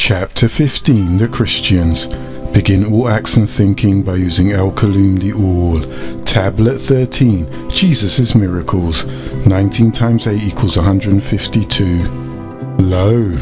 Chapter 15 The Christians. Begin all acts and thinking by using Al-Kalim the All. Tablet 13. Jesus' Miracles. 19 times 8 equals 152. Lo!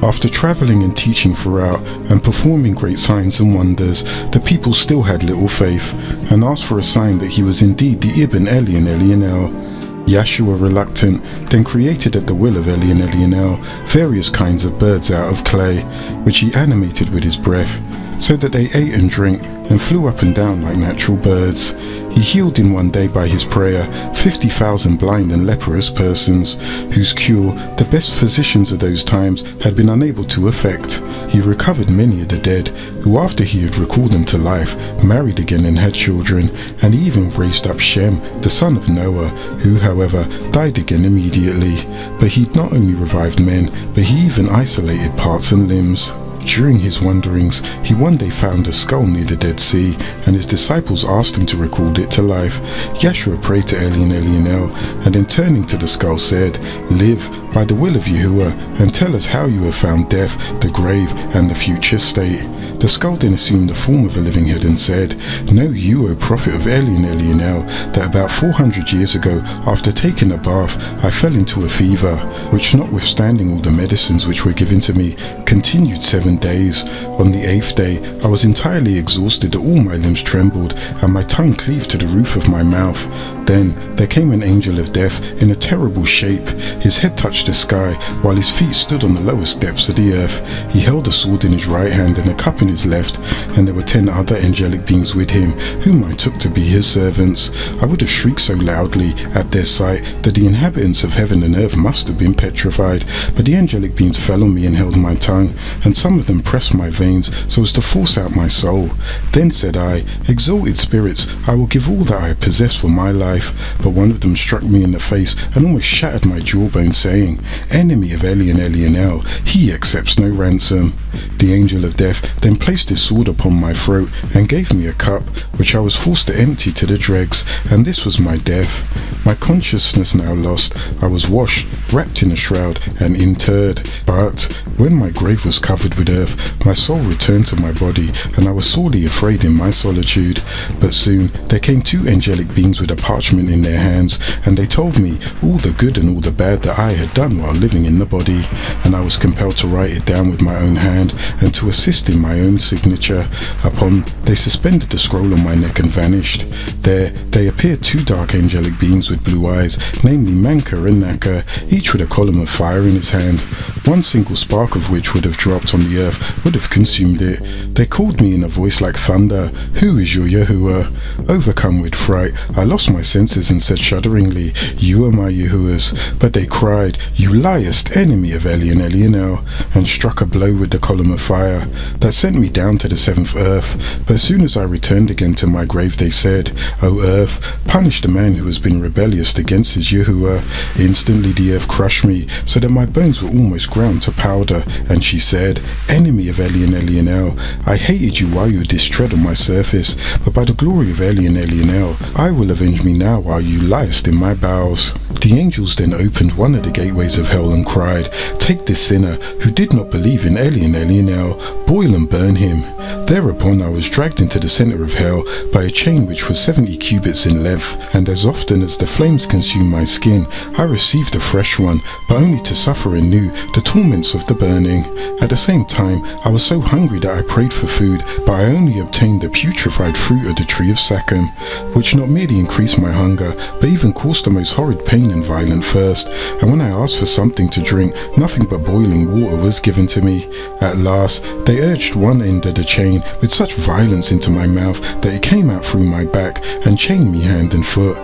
After travelling and teaching throughout and performing great signs and wonders, the people still had little faith and asked for a sign that he was indeed the Ibn Elian Elianel. Yeshua, reluctant, then created at the will of Elian Elianel various kinds of birds out of clay, which he animated with his breath, so that they ate and drank and flew up and down like natural birds. He healed in one day by his prayer 50,000 blind and leprous persons, whose cure the best physicians of those times had been unable to effect. He recovered many of the dead, who after he had recalled them to life, married again and had children, and he even raised up Shem, the son of Noah, who however died again immediately. But he not only revived men, but he even isolated parts and limbs. During his wanderings, he one day found a skull near the Dead Sea, and his disciples asked him to recall it to life. Yeshua prayed to Elian Elianel, and then turning to the skull said, "Live by the will of Yahuwah, and tell us how you have found death, the grave, and the future state." The skull then assumed the form of a living head and said, "Know you, O prophet of Elian Elianel, that about 400 years ago, after taking a bath, I fell into a fever, which notwithstanding all the medicines which were given to me, continued 7 days. On the 8th day, I was entirely exhausted that all my limbs trembled, and my tongue cleaved to the roof of my mouth. Then there came an angel of death in a terrible shape. His head touched the sky, while his feet stood on the lowest depths of the earth. He held a sword in his right hand and a cup in his left, and there were 10 other angelic beings with him, whom I took to be his servants. I would have shrieked so loudly at their sight that the inhabitants of heaven and earth must have been petrified, but the angelic beings fell on me and held my tongue, and some of them pressed my veins so as to force out my soul. Then said I, Exalted spirits, I will give all that I possess for my life. But one of them struck me in the face and almost shattered my jawbone, saying, Enemy of Elian Elianel, he accepts no ransom. The angel of death then placed his sword upon my throat and gave me a cup, which I was forced to empty to the dregs, and this was my death. My consciousness now lost, I was washed, wrapped in a shroud, and interred. But when my grave was covered with earth, my soul returned to my body, and I was sorely afraid in my solitude. But soon there came 2 angelic beings with a parchment in their hands, and they told me all the good and all the bad that I had done while living in the body, and I was compelled to write it down with my own hand and to assist in my own signature. Upon they suspended the scroll on my neck and vanished. There they appeared 2 dark angelic beings with blue eyes, namely Manka and Naka, each with a column of fire in his hand. One single spark of which would have dropped on the earth would have consumed it. They called me in a voice like thunder, Who is your Yahuwah? Overcome with fright, I lost my senses and said shudderingly, You are my Yahuwah's. But they cried, You liest, enemy of Elian Elianel, and struck a blow with the column of fire. That sent me down to the 7th earth. But as soon as I returned again to my grave, they said, O earth, punish the man who has been rebellious against his Yahuwah. Instantly the earth crushed me, so that my bones were almost ground to powder. And she said, Enemy of Elian Elianel, I hated you while you did tread on my surface, but by the glory of Elian Elianel, I will avenge me now while you liest in my bowels. The angels then opened one of the gateways of hell and cried, Take this sinner, who did not believe in Elian Elianel, boil and burn him. Thereupon I was dragged into the center of hell by a chain which was 70 cubits in length, and as often as the flames consumed my skin, I received a fresh one, but only to suffer anew the torments of the burning. At the same time, I was so hungry that I prayed for food, but I only obtained the putrefied fruit of the tree of Sachem, which not merely increased my hunger, but even caused the most horrid pain and violent thirst. And when I asked for something to drink, nothing but boiling water was given to me. At last, they urged one end of the chain with such violence into my mouth that it came out through my back and chained me hand and foot.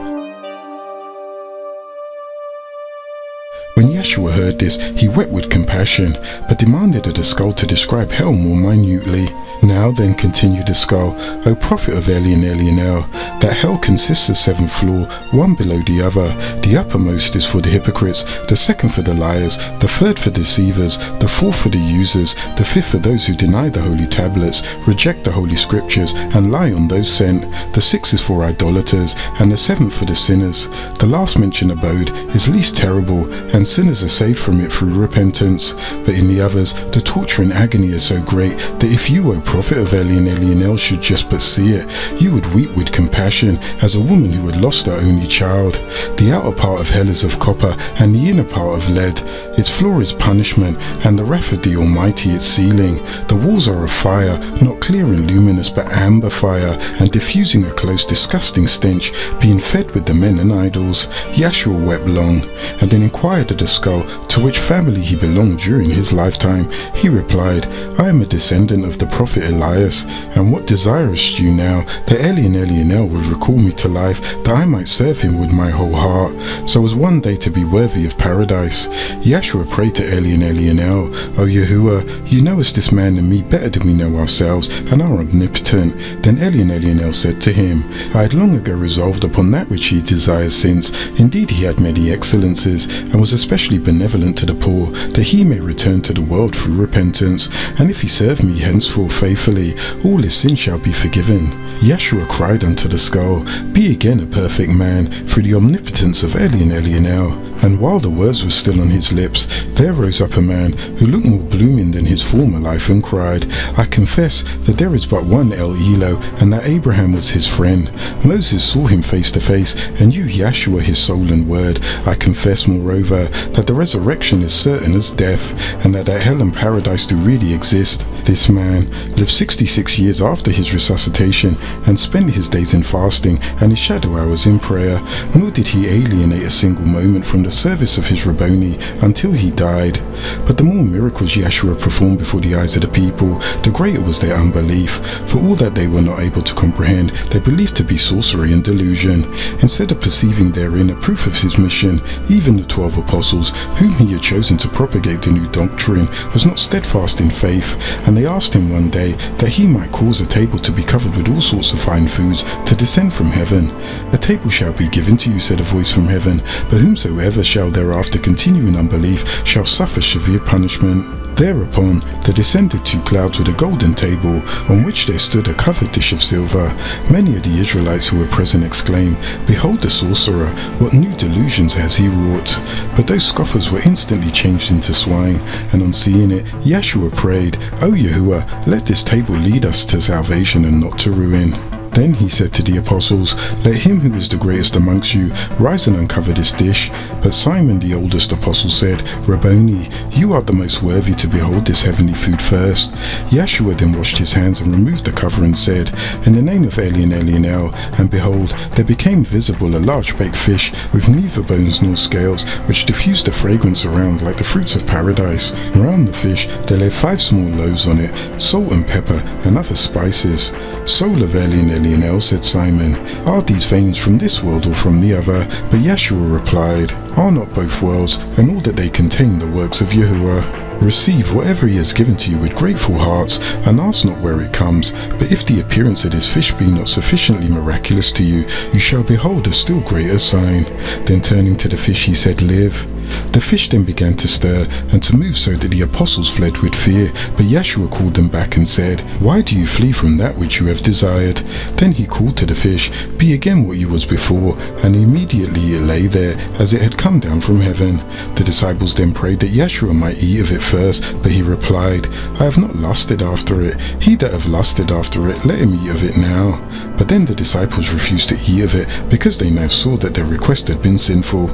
When Yeshua heard this, he wept with compassion, but demanded of the skull to describe hell more minutely. Now then, continued the skull, O prophet of Elianel, that hell consists of 7 floors, one below the other. The uppermost is for the hypocrites, the second for the liars, the third for deceivers, the fourth for the users, the fifth for those who deny the holy tablets, reject the holy scriptures, and lie on those sent. The sixth is for idolaters, and the seventh for the sinners. The last mentioned abode is least terrible, and sinners are saved from it through repentance. But in the others, the torture and agony is so great that if you, O prophet of Elianel, should just but see it, you would weep with compassion as a woman who had lost her only child. The outer part of hell is of copper, and the inner part of lead. Its floor is punishment, and the wrath of the Almighty its ceiling. The walls are of fire, not clear and luminous, but amber fire, and diffusing a close, disgusting stench, being fed with the men and idols. Yahshua wept long, and then inquired of the skull to which family he belonged during his lifetime. He replied, I am a descendant of the prophet Elias, and what desirest you now, that Elianel would recall me to life, that I might serve him with my whole heart, so as one day to be worthy of paradise. Yahshua prayed to Elianel, O Yahuwah, you knowest this man and me better than we know ourselves, and are omnipotent. Then Elianel said to him, I had long ago resolved upon that which he desires, since indeed he had many excellences, and was especially benevolent to the poor, that he may return to the world through repentance, and if he serve me henceforth faithfully, all his sins shall be forgiven. Yahshua cried unto the skull, Be again a perfect man, through the omnipotence of Elianel. And while the words were still on his lips, there rose up a man who looked more blooming than his former life, and cried, I confess that there is but one El Elo, and that Abraham was his friend. Moses saw him face to face, and you, Yahshua, his soul and word. I confess, moreover, that the resurrection is certain as death, and that hell and paradise do really exist. This man lived 66 years after his resuscitation, and spent his days in fasting, and his shadow hours in prayer, nor did he alienate a single moment from the service of his Rabboni until he died. But the more miracles Yahshua performed before the eyes of the people, the greater was their unbelief, for all that they were not able to comprehend they believed to be sorcery and delusion. Instead of perceiving therein a proof of his mission, even the 12 apostles, whom he had chosen to propagate the new doctrine, was not steadfast in faith, and they asked him one day that he might cause a table to be covered with all sorts of fine foods to descend from heaven. A table shall be given to you, said a voice from heaven, but whomsoever shall thereafter continue in unbelief shall suffer severe punishment. Thereupon there descended 2 clouds with a golden table, on which there stood a covered dish of silver. Many of the Israelites who were present exclaimed, Behold the sorcerer, what new delusions has he wrought? But those scoffers were instantly changed into swine, and on seeing it, Yahshua prayed, O Yahuwah, let this table lead us to salvation and not to ruin. Then he said to the apostles, Let him who is the greatest amongst you rise and uncover this dish. But Simon, the oldest apostle, said, Rabboni, you are the most worthy to behold this heavenly food first. Yahshua then washed his hands and removed the cover and said, In the name of Elianel, and behold, there became visible a large baked fish with neither bones nor scales, which diffused a fragrance around like the fruits of paradise. Around the fish there lay 5 small loaves on it, salt and pepper and other spices. Soul of Elianel, said Simon, are these veins from this world or from the other? But Yahshua replied, Are not both worlds, and all that they contain, the works of Yahuwah? Receive whatever he has given to you with grateful hearts, and ask not where it comes. But if the appearance of this fish be not sufficiently miraculous to you, you shall behold a still greater sign. Then turning to the fish he said, Live. The fish then began to stir and to move, so that the apostles fled with fear. But Yahshua called them back and said, Why do you flee from that which you have desired? Then he called to the fish, Be again what you was before, and immediately it lay there, as it had come down from heaven. The disciples then prayed that Yahshua might eat of it first, but he replied, I have not lusted after it. He that have lusted after it, let him eat of it now. But then the disciples refused to eat of it, because they now saw that their request had been sinful.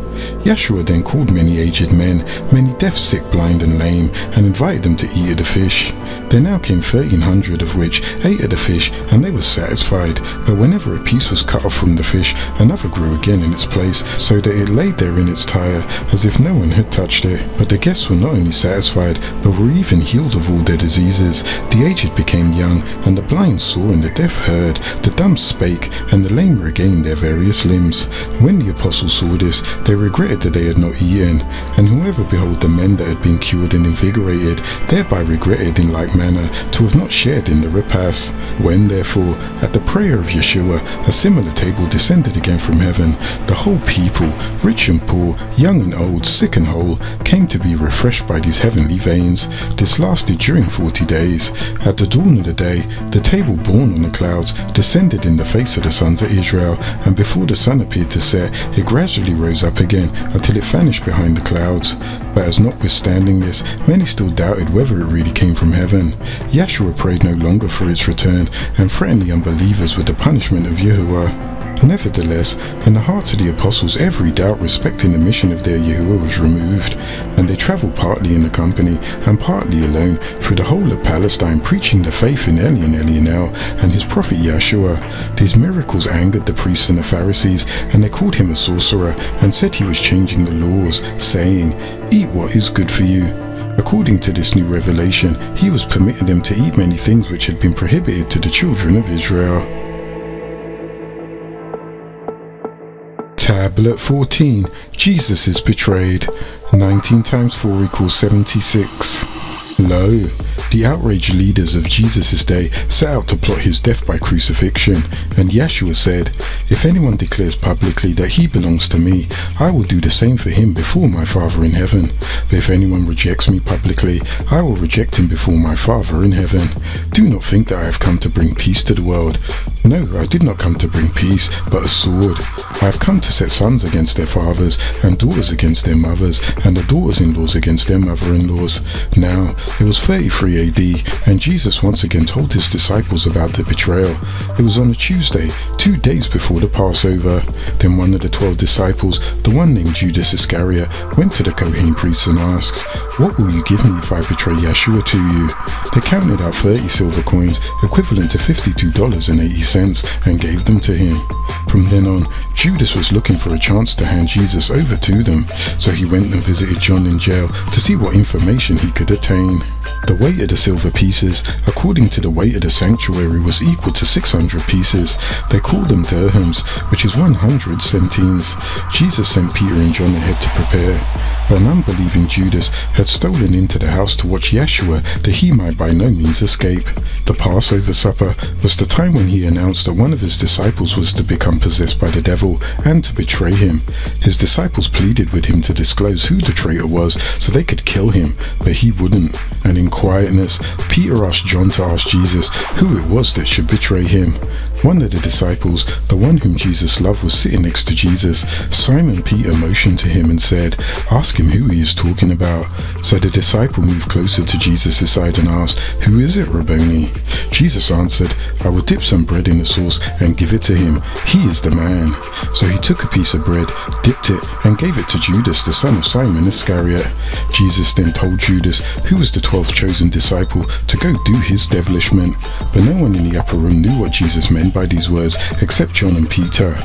Yahshua then called many aged men, many deaf, sick, blind, and lame, and invited them to eat of the fish. There now came 1,300, of which ate of the fish, and they were satisfied. But whenever a piece was cut off from the fish, another grew again in its place, so that it lay there in its tire, as if no one had touched it. But the guests were not only satisfied, but were even healed of all their diseases. The aged became young, and the blind saw, and the deaf heard, the dumb spake, and the lame regained their various limbs. When the apostles saw this, they regretted that they had not eaten, heaven. And whoever beheld the men that had been cured and invigorated, thereby regretted in like manner to have not shared in the repast. When therefore, at the prayer of Yeshua, a similar table descended again from heaven, the whole people, rich and poor, young and old, sick and whole, came to be refreshed by these heavenly veins. This lasted during 40 days. At the dawn of the day, the table borne on the clouds descended in the face of the sons of Israel, and before the sun appeared to set, it gradually rose up again until it vanished behind the clouds. But as notwithstanding this, many still doubted whether it really came from heaven. Yeshua prayed no longer for its return, and threatened the unbelievers with the punishment of Yahuwah. Nevertheless, in the hearts of the apostles every doubt respecting the mission of their Yahuwah was removed, and they travelled partly in the company and partly alone through the whole of Palestine, preaching the faith in Eli and Elianel and his prophet Yeshua. These miracles angered the priests and the Pharisees, and they called him a sorcerer and said he was changing the laws, saying, "Eat what is good for you." According to this new revelation, he was permitting them to eat many things which had been prohibited to the children of Israel. Tablet 14. Jesus is betrayed. 19 times 4 equals 76. Lo, the outraged leaders of Jesus' day set out to plot his death by crucifixion, and Yeshua said, "If anyone declares publicly that he belongs to me, I will do the same for him before my Father in heaven. But if anyone rejects me publicly, I will reject him before my Father in heaven. Do not think that I have come to bring peace to the world. No, I did not come to bring peace, but a sword. I have come to set sons against their fathers, and daughters against their mothers, and the daughters-in-laws against their mother-in-laws." Now, it was 33 AD, and Jesus once again told his disciples about the betrayal. It was on a Tuesday, 2 days before the Passover. Then one of the 12 disciples, the one named Judas Iscariot, went to the Kohen priests and asked, "What will you give me if I betray Yeshua to you?" They counted out 30 silver coins, equivalent to $52.80, and gave them to him. From then on, Judas was looking for a chance to hand Jesus over to them, so he went and visited John in jail to see what information he could attain. The weight of the silver pieces, according to the weight of the sanctuary, was equal to 600 pieces. They called them dirhams, which is 100 centines. Jesus sent Peter and John ahead to prepare. But an unbelieving Judas had stolen into the house to watch Yeshua, that he might by no means escape. The Passover supper was the time when he announced that one of his disciples was to become possessed by the devil and to betray him. His disciples pleaded with him to disclose who the traitor was so they could kill him, but he wouldn't. And in quietness, Peter asked John to ask Jesus who it was that should betray him. One of the disciples, the one whom Jesus loved, was sitting next to Jesus. Simon Peter motioned to him and said, "Ask him who he is talking about." So the disciple moved closer to Jesus' side and asked, "Who is it, Rabboni?" Jesus answered, "I will dip some bread in the sauce and give it to him. He is the man." So he took a piece of bread, dipped it, and gave it to Judas, the son of Simon Iscariot. Jesus then told Judas, who was the 12th chosen disciple, to go do his devilishment. But no one in the upper room knew what Jesus meant by these words except John and Peter.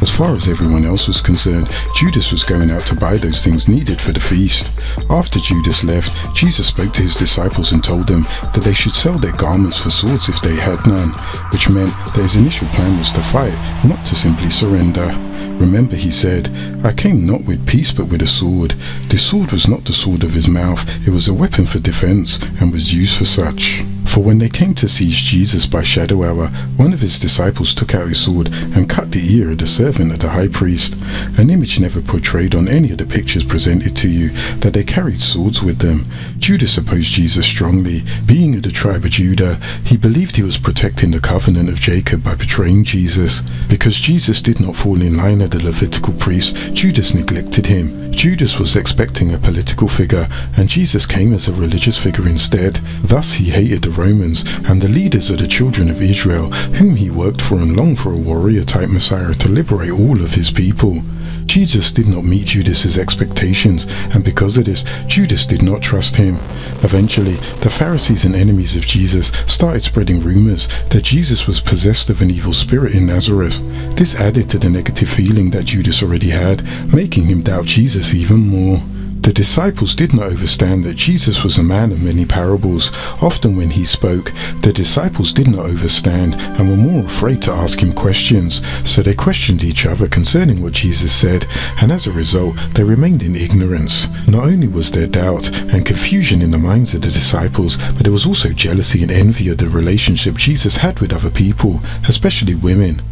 As far as everyone else was concerned, Judas was going out to buy those things needed for the feast. After Judas left, Jesus spoke to his disciples and told them that they should sell their garments for swords if they had none, which meant that his initial plan was to fight, not to simply surrender. Remember, he said, "I came not with peace but with a sword." This sword was not the sword of his mouth, it was a weapon for defense and was used for such. For when they came to seize Jesus by shadow hour, one of his disciples took out his sword and cut the ear of the servant of the high priest. An image never portrayed on any of the pictures presented to you that they carried swords with them. Judas opposed Jesus strongly. Being of the tribe of Judah, he believed he was protecting the covenant of Jacob by betraying Jesus. Because Jesus did not fall in line of the Levitical priests, Judas neglected him. Judas was expecting a political figure, and Jesus came as a religious figure instead. Thus he hated the Romans and the leaders of the children of Israel, whom he worked for and longed for a warrior-type Messiah to liberate all of his people. Jesus did not meet Judas's expectations, and because of this, Judas did not trust him. Eventually, the Pharisees and enemies of Jesus started spreading rumors that Jesus was possessed of an evil spirit in Nazareth. This added to the negative feeling that Judas already had, making him doubt Jesus even more. The disciples did not understand that Jesus was a man of many parables. Often when he spoke, the disciples did not understand and were more afraid to ask him questions, so they questioned each other concerning what Jesus said, and as a result, they remained in ignorance. Not only was there doubt and confusion in the minds of the disciples, but there was also jealousy and envy of the relationship Jesus had with other people, especially women.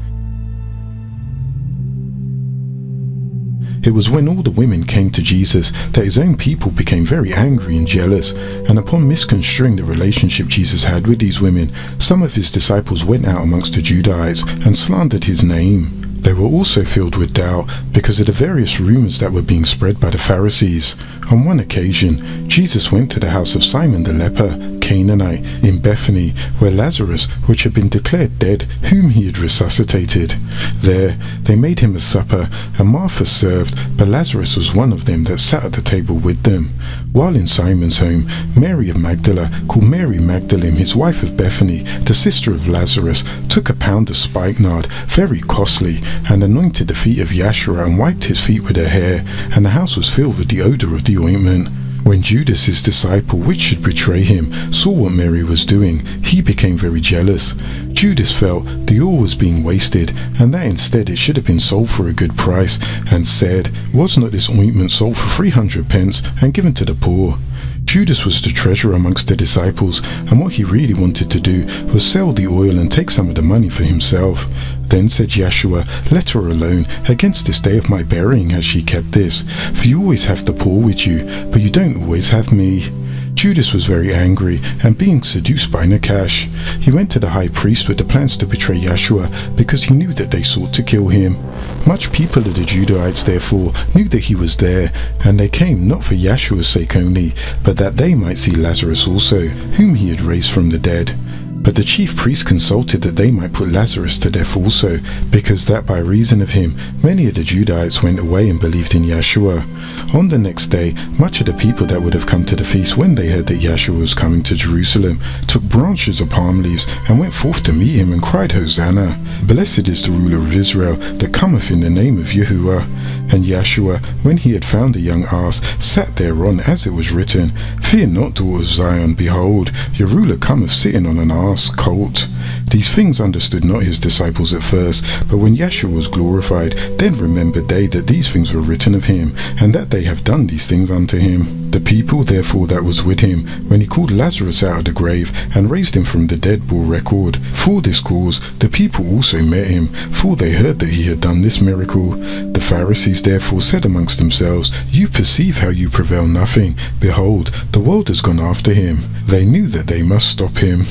It was when all the women came to Jesus that his own people became very angry and jealous, and upon misconstruing the relationship Jesus had with these women, some of his disciples went out amongst the Judahites and slandered his name. They were also filled with doubt because of the various rumors that were being spread by the Pharisees. On one occasion, Jesus went to the house of Simon the leper, Canaanite, in Bethany, where Lazarus, which had been declared dead, whom he had resuscitated. There, they made him a supper, and Martha served, but Lazarus was one of them that sat at the table with them. While in Simon's home, Mary of Magdala, called Mary Magdalene, his wife of Bethany, the sister of Lazarus, took a pound of spikenard, very costly, and anointed the feet of Yeshua and wiped his feet with her hair, and the house was filled with the odor of the ointment. When Judas, his disciple, which should betray him, saw what Mary was doing, he became very jealous. Judas felt the oil was being wasted, and that instead it should have been sold for a good price, and said, "Was not this ointment sold for 300 pence and given to the poor?" Judas was the treasurer amongst the disciples, and what he really wanted to do was sell the oil and take some of the money for himself. Then said Yeshua, "Let her alone. Against this day of my burying has she kept this. For you always have the poor with you, but you don't always have me." Judas was very angry, and being seduced by Nakash, he went to the high priest with the plans to betray Yeshua, because he knew that they sought to kill him. Much people of the Judahites therefore knew that he was there, and they came not for Yeshua's sake only, but that they might see Lazarus also, whom he had raised from the dead. But the chief priests consulted that they might put Lazarus to death also, because that by reason of him many of the Judahites went away and believed in Yeshua. On the next day, much of the people that would have come to the feast when they heard that Yeshua was coming to Jerusalem took branches of palm leaves and went forth to meet him and cried, "Hosanna! Blessed is the ruler of Israel that cometh in the name of Yahuwah." And Yeshua, when he had found a young ass, sat thereon, as it was written, "Fear not, daughter of Zion, behold, your ruler cometh sitting on an ass colt." These things understood not his disciples at first, but when Yeshua was glorified, then remembered they that these things were written of him, and that they have done these things unto him. The people therefore that was with him, when he called Lazarus out of the grave, and raised him from the dead, bore record. For this cause the people also met him, for they heard that he had done this miracle. The Pharisees therefore said amongst themselves, "You perceive how you prevail nothing. Behold, the world has gone after him." They knew that they must stop him.